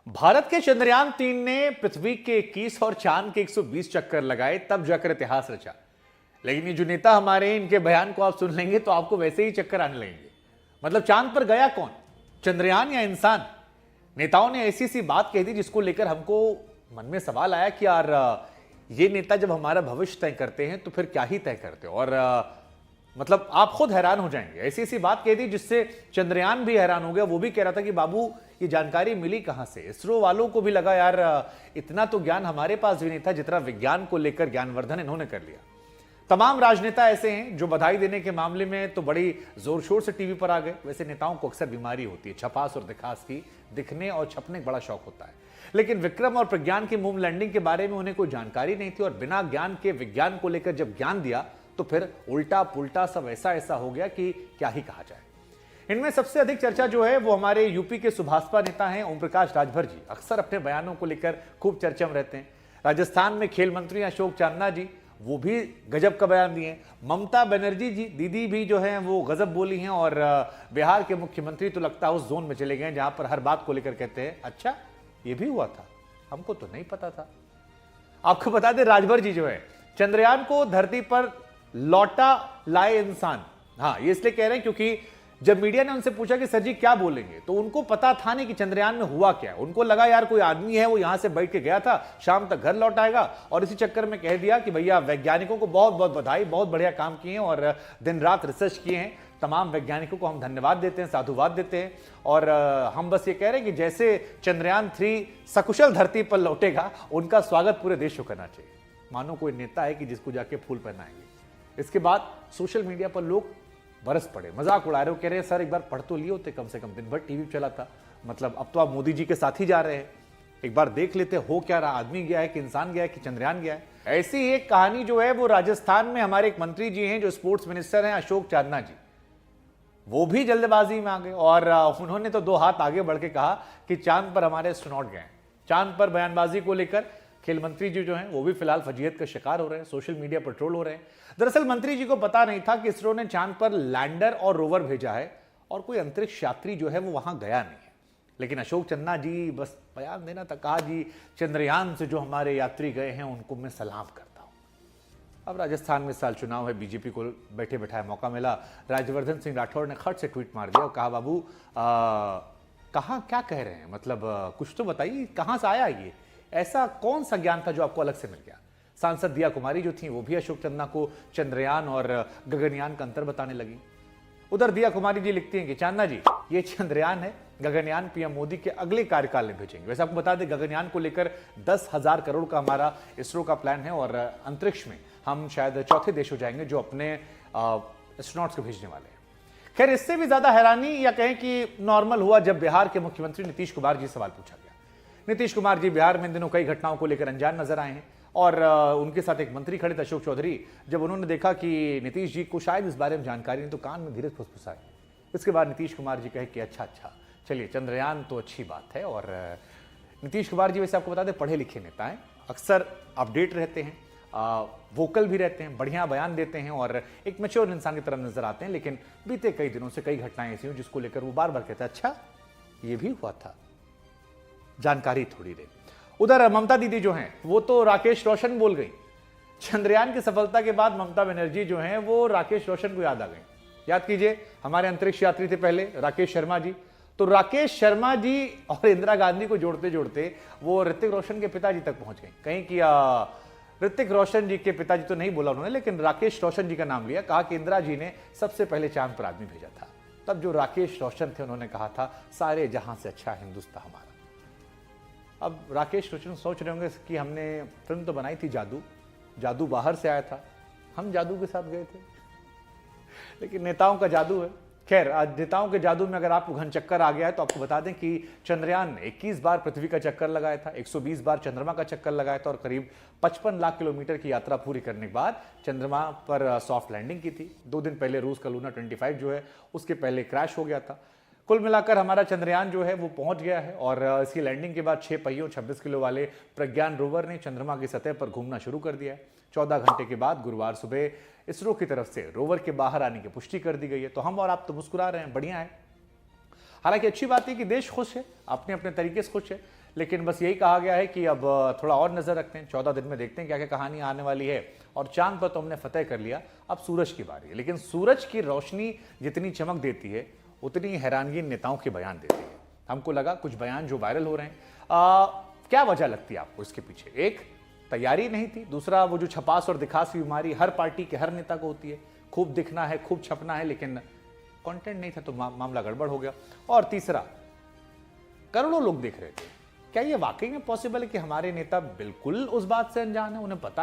भारत के चंद्रयान 3 ने पृथ्वी के 21 और चांद के 120 चक्कर लगाए, तब जाकर इतिहास रचा। लेकिन ये जो नेता हमारे, इनके बयान को आप सुन लेंगे तो आपको वैसे ही चक्कर आने लगेंगे। मतलब चांद पर गया कौन, चंद्रयान या इंसान? नेताओं ने ऐसी सी बात कह दी जिसको लेकर हमको मन में सवाल आया कि यार ये नेता जब हमारा भविष्य तय करते हैं तो फिर क्या ही तय करते हैं। और मतलब आप खुद हैरान हो जाएंगे। ऐसी ऐसी बात कह दी जिससे चंद्रयान भी हैरान हो गया। वो भी कह रहा था कि बाबू ये जानकारी मिली कहां से। इसरो वालों को भी लगा यार इतना तो ज्ञान हमारे पास भी नहीं था जितना विज्ञान को लेकर ज्ञानवर्धन इन्होंने कर लिया। तमाम राजनेता ऐसे हैं जो बधाई देने के मामले में तो बड़ी जोर शोर से टीवी पर आ गए। वैसे नेताओं को अक्सर बीमारी होती है छपास और दिखास की, दिखने और छपने का बड़ा शौक होता है। लेकिन विक्रम और प्रज्ञान की मून लैंडिंग के बारे में उन्हें कोई जानकारी नहीं थी और बिना ज्ञान के विज्ञान को लेकर जब ज्ञान दिया तो फिर उल्टा पुल्टा सब ऐसा ऐसा हो गया कि क्या ही कहा जाए। इनमें सबसे अधिक चर्चा जो है वो हमारे यूपी के सुभाषपा नेता हैं ओम प्रकाश राजभर जी। अक्सर अपने बयानों को लेकर खूब चर्चा में रहते हैं। राजस्थान में खेल मंत्री अशोक चांदना जी, वो भी गजब का बयान दिए। ममता बनर्जी जी दीदी भी जो है वो गजब बोली हैं। और बिहार के मुख्यमंत्री तो लगता है उस जोन में चले गए जहां पर हर बात को लेकर कहते हैं अच्छा ये भी हुआ था, हमको तो नहीं पता था। आपको बता दें राजभर जी जो है चंद्रयान को धरती पर लौटा लाए इंसान। हाँ, ये इसलिए कह रहे हैं क्योंकि जब मीडिया ने उनसे पूछा कि सर जी क्या बोलेंगे, तो उनको पता था नहीं कि चंद्रयान में हुआ क्या। उनको लगा यार कोई आदमी है वो यहां से बैठ के गया था, शाम तक घर लौट आएगा। और इसी चक्कर में कह दिया कि भैया वैज्ञानिकों को बहुत बहुत बधाई, बहुत बढ़िया काम किए हैं और दिन रात रिसर्च किए हैं। तमाम वैज्ञानिकों को हम धन्यवाद देते हैं, साधुवाद देते हैं। और हम बस ये कह रहे हैं कि जैसे चंद्रयान 3 सकुशल धरती पर लौटेगा उनका स्वागत पूरे देश को करना चाहिए। मानो कोई नेता है कि जिसको जाके फूल पहनाएंगे। इसके बाद सोशल मीडिया पर लोग बरस पड़े, मजाक उड़ा रहे हो, कह रहे हैं सर एक बार पढ़ तो लिए होते, कम से कम दिन भर टीवी चला था, मतलब अब तो आप मोदी जी के साथ ही जा रहे हैं, एक बार देख लेते हो क्या रहा, आदमी गया है कि इंसान गया है कि चंद्रयान गया है। ऐसी ही एक कहानी जो है वो राजस्थान में हमारे एक मंत्री जी हैं जो स्पोर्ट्स मिनिस्टर हैं अशोक चांदना जी। वो भी जल्दबाजी में आ गए और उन्होंने तो 2 हाथ आगे बढ़ के कहा कि चांद पर हमारे एस्ट्रोनॉट गए। चांद पर बयानबाजी को लेकर खेल मंत्री जी जो हैं वो भी फिलहाल फजीहत का शिकार हो रहे हैं, सोशल मीडिया पर ट्रोल हो रहे हैं। दरअसल मंत्री जी को पता नहीं था कि इसरो ने चांद पर लैंडर और रोवर भेजा है और कोई अंतरिक्ष यात्री जो है वो वहां गया नहीं है। लेकिन अशोक चन्ना जी बस बयान देना था, कहा जी चंद्रयान से जो हमारे यात्री गए हैं उनको मैं सलाम करता हूं। अब राजस्थान में इस साल चुनाव है, बीजेपी को बैठे बैठाए मौका मिला। राज्यवर्धन सिंह राठौड़ ने खट से ट्वीट मार दिया और कहा बाबू कहाँ क्या कह रहे हैं, मतलब कुछ तो बताइए कहां से आया ये, ऐसा कौन सा ज्ञान था जो आपको अलग से मिल गया। सांसद दिया कुमारी जो थी वो भी अशोक चंद्रा को चंद्रयान और गगनयान का अंतर बताने लगी। उधर दिया कुमारी जी लिखती हैं कि चांदना जी ये चंद्रयान है, गगनयान पीएम मोदी के अगले कार्यकाल में भेजेंगे। वैसे आपको बता दें गगनयान को लेकर 10,000 करोड़ का हमारा इसरो का प्लान है और अंतरिक्ष में हम शायद चौथे देश हो जाएंगे जो अपने एस्ट्रोनॉट्स को भेजने वाले हैं। खैर इससे भी ज्यादा हैरानी या कहें कि नॉर्मल हुआ जब बिहार के मुख्यमंत्री नीतीश कुमार जी सवाल पूछा गया। नीतीश कुमार जी बिहार में इन दिनों कई घटनाओं को लेकर अनजान नजर आए हैं और उनके साथ एक मंत्री खड़े थे अशोक चौधरी। जब उन्होंने देखा कि नीतीश जी को शायद इस बारे में जानकारी नहीं तो कान में धीरे फुसफुसाए। इसके बाद नीतीश कुमार जी कहे कि अच्छा चलिए चंद्रयान तो अच्छी बात है। और नीतीश कुमार जी वैसे आपको बता दें पढ़े लिखे नेता हैं, अक्सर अपडेट रहते हैं, वोकल भी रहते हैं, बढ़िया बयान देते हैं और एक मैच्योर इंसान की तरह नजर आते हैं। लेकिन बीते कई दिनों से कई घटनाएं ऐसी हुई जिसको लेकर वो बार बार कहते हैं अच्छा ये भी हुआ था, जानकारी थोड़ी दे। उधर ममता दीदी जो हैं वो तो राकेश रोशन बोल गई। चंद्रयान की सफलता के बाद ममता बनर्जी जो हैं वो राकेश रोशन को याद आ गई। याद कीजिए हमारे अंतरिक्ष यात्री थे पहले राकेश शर्मा जी, तो राकेश शर्मा जी और इंदिरा गांधी को जोड़ते जोड़ते वो ऋतिक रोशन के पिताजी तक पहुंच गए। कहीं कि ऋतिक रोशन जी के पिताजी तो नहीं बोला उन्होंने, लेकिन राकेश रोशन जी का नाम लिया, कहा कि इंदिरा जी ने सबसे पहले चांद पर आदमी भेजा था। तब जो राकेश रोशन थे उन्होंने कहा था सारे जहां से अच्छा हिंदुस्तान हमारा। अब राकेश रोशन सोच रहे होंगे कि हमने फिल्म तो बनाई थी जादू बाहर से आया था, हम जादू के साथ गए थे, लेकिन नेताओं का जादू है। खैर आज नेताओं के जादू में अगर आपको घन चक्कर आ गया है तो आपको बता दें कि चंद्रयान ने 21 बार पृथ्वी का चक्कर लगाया था, 120 बार चंद्रमा का चक्कर लगाया था और करीब 55 लाख किलोमीटर की यात्रा पूरी करने के बाद चंद्रमा पर सॉफ्ट लैंडिंग की थी। 2 दिन पहले रूस का लूना 25 जो है उसके पहले क्रैश हो गया था। कुल मिलाकर हमारा चंद्रयान जो है वो पहुंच गया है और इसकी लैंडिंग के बाद 6 पहियों 26 किलो वाले प्रज्ञान रोवर ने चंद्रमा की सतह पर घूमना शुरू कर दिया है। 14 घंटे के बाद गुरुवार सुबह इसरो की तरफ से रोवर के बाहर आने की पुष्टि कर दी गई है। तो हम और आप तो मुस्कुरा रहे हैं, बढ़िया है। हालांकि अच्छी बात है कि देश खुश है, अपने अपने तरीके से खुश है, लेकिन बस यही कहा गया है कि अब थोड़ा और नजर रखते हैं, 14 दिन में देखते हैं क्या क्या कहानी आने वाली है। और चांद पर तो हमने फतेह कर लिया, अब सूरज की बारी है। लेकिन सूरज की रोशनी जितनी चमक देती है उतनी हैरानगी नेताओं के बयान देती है। हमको लगा कुछ बयान जो वायरल हो रहे हैं, क्या वजह लगती है आपको इसके पीछे? एक, तैयारी नहीं थी। दूसरा, वो जो छपास और दिखास की बीमारी हर पार्टी के हर नेता को होती है, खूब दिखना है, खूब छपना है, लेकिन कंटेंट नहीं था तो मामला गड़बड़ हो गया। और तीसरा, करोड़ों लोग देख रहे थे। क्या ये वाकई में पॉसिबल है कि हमारे नेता बिल्कुल उस बात से अनजान है, उन्हें पता है